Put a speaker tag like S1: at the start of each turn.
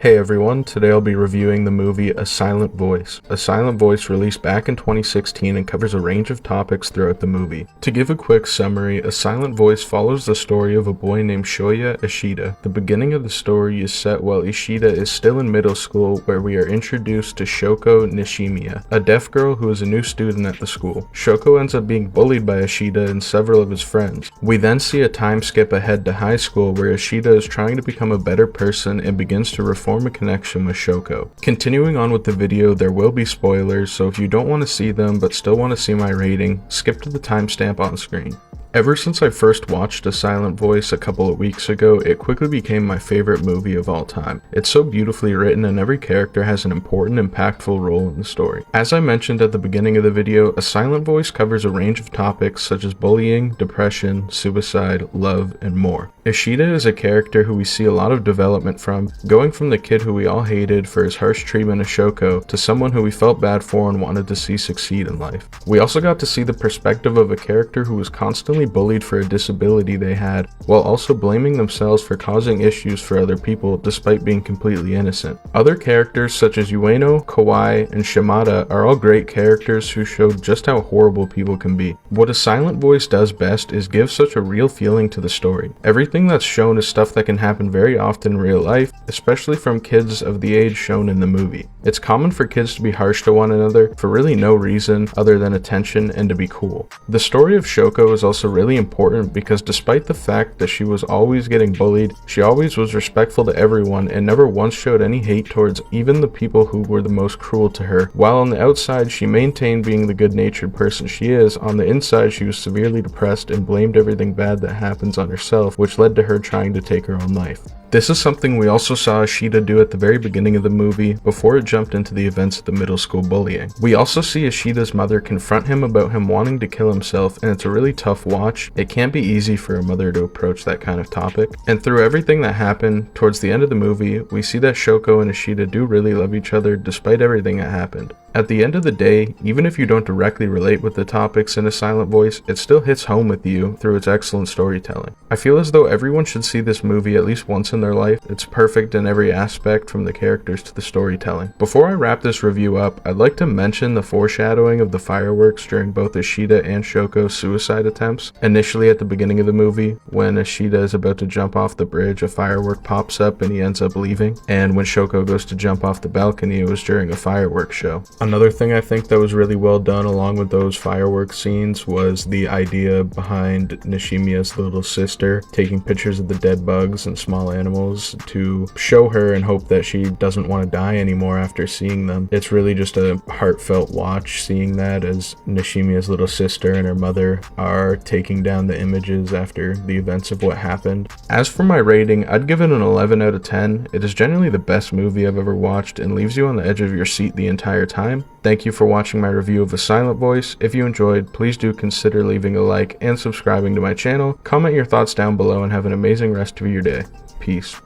S1: Hey everyone, today I'll be reviewing the movie A Silent Voice. A Silent Voice released back in 2016 and covers a range of topics throughout the movie. To give a quick summary, A Silent Voice follows the story of a boy named Shoya Ishida. The beginning of the story is set while Ishida is still in middle school, where we are introduced to Shoko Nishimiya, a deaf girl who is a new student at the school. Shoko ends up being bullied by Ishida and several of his friends. We then see a time skip ahead to high school where Ishida is trying to become a better person and begins to reform a connection with Shoko. Continuing on with the video, there will be spoilers, so if you don't want to see them but still want to see my rating, skip to the timestamp on screen. Ever since I first watched A Silent Voice a couple of weeks ago, it quickly became my favorite movie of all time. It's so beautifully written and every character has an important, impactful role in the story. As I mentioned at the beginning of the video, A Silent Voice covers a range of topics such as bullying, depression, suicide, love, and more. Ishida is a character who we see a lot of development from, going from the kid who we all hated for his harsh treatment of Shoko to someone who we felt bad for and wanted to see succeed in life. We also got to see the perspective of a character who was constantly bullied for a disability they had, while also blaming themselves for causing issues for other people despite being completely innocent. Other characters such as Ueno, Kawai, and Shimada are all great characters who showed just how horrible people can be. What A Silent Voice does best is give such a real feeling to the story. Everything that's shown is stuff that can happen very often in real life, especially from kids of the age shown in the movie. It's common for kids to be harsh to one another for really no reason other than attention and to be cool. The story of Shoko is also really important because despite the fact that she was always getting bullied, she always was respectful to everyone and never once showed any hate towards even the people who were the most cruel to her. While on the outside she maintained being the good-natured person she is, on the inside she was severely depressed and blamed everything bad that happens on herself, which led to her trying to take her own life. This is something we also saw Ishida do at the very beginning of the movie before it jumped into the events of the middle school bullying. We also see Ishida's mother confront him about him wanting to kill himself, and it's a really tough watch. It can't be easy for a mother to approach that kind of topic. And through everything that happened, towards the end of the movie, we see that Shoko and Ishida do really love each other despite everything that happened. At the end of the day, even if you don't directly relate with the topics in A Silent Voice, it still hits home with you through its excellent storytelling. I feel as though everyone should see this movie at least once in their life. It's perfect in every aspect, from the characters to the storytelling. Before I wrap this review up, I'd like to mention the foreshadowing of the fireworks during both Ishida and Shoko's suicide attempts. Initially at the beginning of the movie, when Ishida is about to jump off the bridge, a firework pops up and he ends up leaving. And when Shoko goes to jump off the balcony, it was during a fireworks show. Another thing I think that was really well done along with those fireworks scenes was the idea behind Nishimiya's little sister taking pictures of the dead bugs and small animals to show her and hope that she doesn't want to die anymore after seeing them. It's really just a heartfelt watch seeing that as Nishimiya's little sister and her mother are taking down the images after the events of what happened. As for my rating, I'd give it an 11 out of 10. It is generally the best movie I've ever watched and leaves you on the edge of your seat the entire time. Thank you for watching my review of A Silent Voice. If you enjoyed, please do consider leaving a like and subscribing to my channel. Comment your thoughts down below and have an amazing rest of your day. Peace.